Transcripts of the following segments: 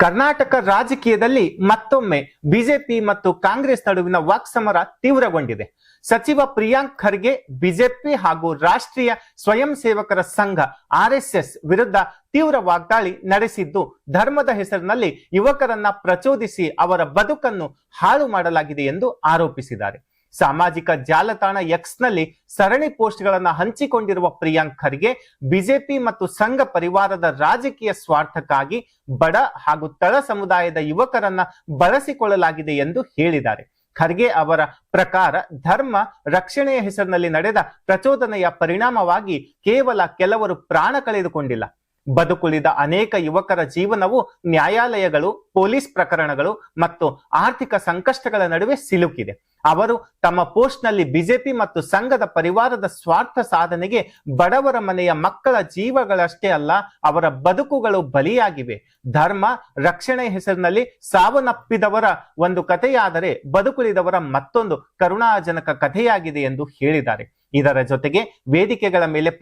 ಕರ್ನಾಟಕ ರಾಜಕೀಯದಲ್ಲಿ ಮತ್ತೊಮ್ಮೆ ಬಿಜೆಪಿ ಮತ್ತು ಕಾಂಗ್ರೆಸ್ ನಡುವಿನ ವಾಕ್ಸಮರ ತೀವ್ರಗೊಂಡಿದೆ. ಸಚಿವ ಪ್ರಿಯಾಂಕ್ ಖರ್ಗೆ ಬಿಜೆಪಿ ಹಾಗೂ ರಾಷ್ಟ್ರೀಯ ಸ್ವಯಂ ಸೇವಕರ ಸಂಘ ಆರ್ಎಸ್ಎಸ್ ವಿರುದ್ಧ ತೀವ್ರ ವಾಗ್ದಾಳಿ ನಡೆಸಿದ್ದು, ಧರ್ಮದ ಹೆಸರಿನಲ್ಲಿ ಯುವಕರನ್ನ ಪ್ರಚೋದಿಸಿ ಅವರ ಬದುಕನ್ನು ಹಾಳು ಮಾಡಲಾಗಿದೆ ಎಂದು ಆರೋಪಿಸಿದ್ದಾರೆ. ಸಾಮಾಜಿಕ ಜಾಲತಾಣ ಎಕ್ಸ್ ನಲ್ಲಿ ಸರಣಿ ಪೋಸ್ಟ್ ಗಳನ್ನ ಹಂಚಿಕೊಂಡಿರುವ ಪ್ರಿಯಾಂಕ್ ಖರ್ಗೆ ಬಿಜೆಪಿ ಮತ್ತು ಸಂಘ ಪರಿವಾರದ ರಾಜಕೀಯ ಸ್ವಾರ್ಥಕ್ಕಾಗಿ ಬಡ ಹಾಗೂ ತಳ ಸಮುದಾಯದ ಯುವಕರನ್ನ ಬಳಸಿಕೊಳ್ಳಲಾಗಿದೆ ಎಂದು ಹೇಳಿದ್ದಾರೆ. ಖರ್ಗೆ ಅವರ ಪ್ರಕಾರ ಧರ್ಮ ರಕ್ಷಣೆಯ ಹೆಸರಿನಲ್ಲಿ ನಡೆದ ಪ್ರಚೋದನೆಯ ಪರಿಣಾಮವಾಗಿ ಕೇವಲ ಕೆಲವರು ಪ್ರಾಣ ಕಳೆದುಕೊಂಡಿಲ್ಲ, ಬದುಕುಳಿದ ಅನೇಕ ಯುವಕರ ಜೀವನವು ನ್ಯಾಯಾಲಯಗಳು, ಪೊಲೀಸ್ ಪ್ರಕರಣಗಳು ಮತ್ತು ಆರ್ಥಿಕ ಸಂಕಷ್ಟಗಳ ನಡುವೆ ಸಿಲುಕಿದೆ. ಅವರು ತಮ್ಮ ಪೋಸ್ಟ್ ನಲ್ಲಿ ಬಿಜೆಪಿ ಮತ್ತು ಸಂಘದ ಪರಿವಾರದ ಸ್ವಾರ್ಥ ಸಾಧನೆಗೆ ಬಡವರ ಮನೆಯ ಮಕ್ಕಳ ಜೀವಗಳಷ್ಟೇ ಅಲ್ಲ, ಅವರ ಬದುಕುಗಳು ಬಲಿಯಾಗಿವೆ. ಧರ್ಮ ರಕ್ಷಣೆ ಹೆಸರಿನಲ್ಲಿ ಸಾವನ್ನಪ್ಪಿದವರ ಒಂದು ಕಥೆಯಾದರೆ ಬದುಕುಳಿದವರ ಮತ್ತೊಂದು ಕರುಣಾಜನಕ ಕಥೆಯಾಗಿದೆ ಎಂದು ಹೇಳಿದ್ದಾರೆ. ಇದರ ಜೊತೆಗೆ ವೇದಿಕೆಗಳ ಮೇಲೆ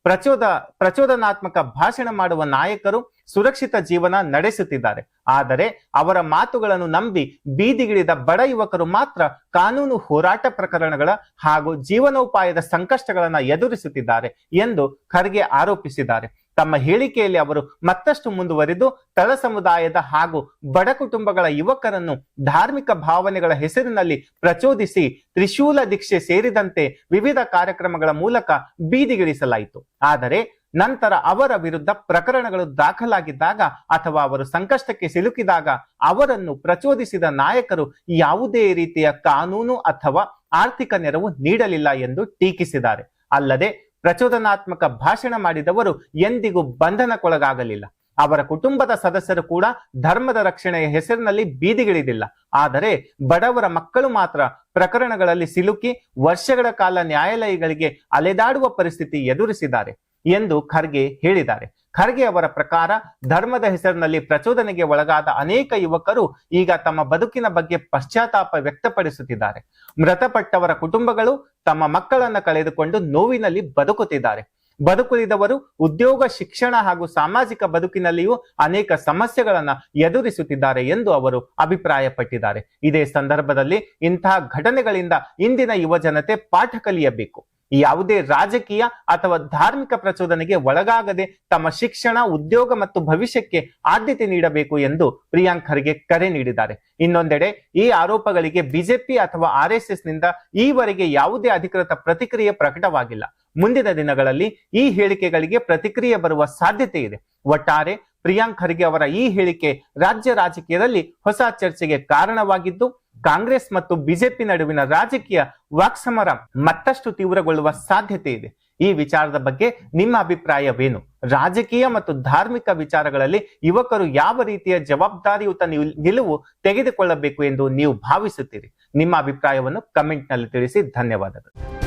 ಪ್ರಚೋದನಾತ್ಮಕ ಭಾಷಣ ಮಾಡುವ ನಾಯಕರು ಸುರಕ್ಷಿತ ಜೀವನ ನಡೆಸುತ್ತಿದ್ದಾರೆ. ಆದರೆ ಅವರ ಮಾತುಗಳನ್ನು ನಂಬಿ ಬೀದಿಗಿಳಿದ ಬಡ ಯುವಕರು ಮಾತ್ರ ಕಾನೂನು ಹೋರಾಟ ಪ್ರಕರಣಗಳ ಹಾಗೂ ಜೀವನೋಪಾಯದ ಸಂಕಷ್ಟಗಳನ್ನು ಎದುರಿಸುತ್ತಿದ್ದಾರೆ ಎಂದು ಖರ್ಗೆ ಆರೋಪಿಸಿದ್ದಾರೆ. ತಮ್ಮ ಹೇಳಿಕೆಯಲ್ಲಿ ಅವರು ಮತ್ತಷ್ಟು ಮುಂದುವರಿದು ತಳ ಸಮುದಾಯದ ಹಾಗೂ ಬಡ ಕುಟುಂಬಗಳ ಯುವಕರನ್ನು ಧಾರ್ಮಿಕ ಭಾವನೆಗಳ ಹೆಸರಿನಲ್ಲಿ ಪ್ರಚೋದಿಸಿ ತ್ರಿಶೂಲ ದೀಕ್ಷೆ ಸೇರಿದಂತೆ ವಿವಿಧ ಕಾರ್ಯಕ್ರಮಗಳ ಮೂಲಕ ಬೀದಿಗಿಳಿಸಲಾಯಿತು. ಆದರೆ ನಂತರ ಅವರ ವಿರುದ್ಧ ಪ್ರಕರಣಗಳು ದಾಖಲಾಗಿದ್ದಾಗ ಅಥವಾ ಅವರು ಸಂಕಷ್ಟಕ್ಕೆ ಸಿಲುಕಿದಾಗ ಅವರನ್ನು ಪ್ರಚೋದಿಸಿದ ನಾಯಕರು ಯಾವುದೇ ರೀತಿಯ ಕಾನೂನು ಅಥವಾ ಆರ್ಥಿಕ ನೆರವು ನೀಡಲಿಲ್ಲ ಎಂದು ಟೀಕಿಸಿದ್ದಾರೆ. ಅಲ್ಲದೆ ಪ್ರಚೋದನಾತ್ಮಕ ಭಾಷಣ ಮಾಡಿದವರು ಎಂದಿಗೂ ಬಂಧನಕ್ಕೊಳಗಾಗಲಿಲ್ಲ. ಅವರ ಕುಟುಂಬದ ಸದಸ್ಯರು ಕೂಡ ಧರ್ಮದ ರಕ್ಷಣೆಯ ಹೆಸರಿನಲ್ಲಿ ಬೀದಿಗಿಳಿದಿಲ್ಲ. ಆದರೆ ಬಡವರ ಮಕ್ಕಳು ಮಾತ್ರ ಪ್ರಕರಣಗಳಲ್ಲಿ ಸಿಲುಕಿ ವರ್ಷಗಳ ಕಾಲ ನ್ಯಾಯಾಲಯಗಳಿಗೆ ಅಲೆದಾಡುವ ಪರಿಸ್ಥಿತಿ ಎದುರಿಸಿದ್ದಾರೆ ಎಂದು ಖರ್ಗೆ ಹೇಳಿದ್ದಾರೆ. ಖರ್ಗೆ ಅವರ ಪ್ರಕಾರ ಧರ್ಮದ ಹೆಸರಿನಲ್ಲಿ ಪ್ರಚೋದನೆಗೆ ಒಳಗಾದ ಅನೇಕ ಯುವಕರು ಈಗ ತಮ್ಮ ಬದುಕಿನ ಬಗ್ಗೆ ಪಶ್ಚಾತ್ತಾಪ ವ್ಯಕ್ತಪಡಿಸುತ್ತಿದ್ದಾರೆ. ಮೃತಪಟ್ಟವರ ಕುಟುಂಬಗಳು ತಮ್ಮ ಮಕ್ಕಳನ್ನ ಕಳೆದುಕೊಂಡು ನೋವಿನಲ್ಲಿ ಬದುಕುತ್ತಿದ್ದಾರೆ. ಬದುಕುಳಿದವರು ಉದ್ಯೋಗ, ಶಿಕ್ಷಣ ಹಾಗೂ ಸಾಮಾಜಿಕ ಬದುಕಿನಲ್ಲಿಯೂ ಅನೇಕ ಸಮಸ್ಯೆಗಳನ್ನ ಎದುರಿಸುತ್ತಿದ್ದಾರೆ ಎಂದು ಅವರು ಅಭಿಪ್ರಾಯಪಟ್ಟಿದ್ದಾರೆ. ಇದೇ ಸಂದರ್ಭದಲ್ಲಿ ಇಂತಹ ಘಟನೆಗಳಿಂದ ಇಂದಿನ ಯುವ ಜನತೆ ಪಾಠ ಕಲಿಯಬೇಕು. ಯಾವುದೇ ರಾಜಕೀಯ ಅಥವಾ ಧಾರ್ಮಿಕ ಪ್ರಚೋದನೆಗೆ ಒಳಗಾಗದೆ ತಮ್ಮ ಶಿಕ್ಷಣ, ಉದ್ಯೋಗ ಮತ್ತು ಭವಿಷ್ಯಕ್ಕೆ ಆದ್ಯತೆ ನೀಡಬೇಕು ಎಂದು ಪ್ರಿಯಾಂಕ್ ಖರ್ಗೆ ಕರೆ ನೀಡಿದ್ದಾರೆ. ಇನ್ನೊಂದೆಡೆ ಈ ಆರೋಪಗಳಿಗೆ ಬಿಜೆಪಿ ಅಥವಾ ಆರ್ಎಸ್ಎಸ್ ನಿಂದ ಈವರೆಗೆ ಯಾವುದೇ ಅಧಿಕೃತ ಪ್ರತಿಕ್ರಿಯೆ ಪ್ರಕಟವಾಗಿಲ್ಲ. ಮುಂದಿನ ದಿನಗಳಲ್ಲಿ ಈ ಹೇಳಿಕೆಗಳಿಗೆ ಪ್ರತಿಕ್ರಿಯೆ ಬರುವ ಸಾಧ್ಯತೆ ಇದೆ. ಒಟ್ಟಾರೆ ಪ್ರಿಯಾಂಕ್ ಖರ್ಗೆ ಅವರ ಈ ಹೇಳಿಕೆ ರಾಜ್ಯ ರಾಜಕೀಯದಲ್ಲಿ ಹೊಸ ಚರ್ಚೆಗೆ ಕಾರಣವಾಗಿದ್ದು, ಕಾಂಗ್ರೆಸ್ ಮತ್ತು ಬಿಜೆಪಿ ನಡುವಿನ ರಾಜಕೀಯ ವಾಕ್ಸಮರ ಮತ್ತಷ್ಟು ತೀವ್ರಗೊಳ್ಳುವ ಸಾಧ್ಯತೆ ಇದೆ. ಈ ವಿಚಾರದ ಬಗ್ಗೆ ನಿಮ್ಮ ಅಭಿಪ್ರಾಯವೇನು? ರಾಜಕೀಯ ಮತ್ತು ಧಾರ್ಮಿಕ ವಿಚಾರಗಳಲ್ಲಿ ಯುವಕರು ಯಾವ ರೀತಿಯ ಜವಾಬ್ದಾರಿಯುತ ನಿಲುವು ತೆಗೆದುಕೊಳ್ಳಬೇಕು ಎಂದು ನೀವು ಭಾವಿಸುತ್ತೀರಿ? ನಿಮ್ಮ ಅಭಿಪ್ರಾಯವನ್ನು ಕಮೆಂಟ್ ನಲ್ಲಿ ತಿಳಿಸಿ. ಧನ್ಯವಾದಗಳು.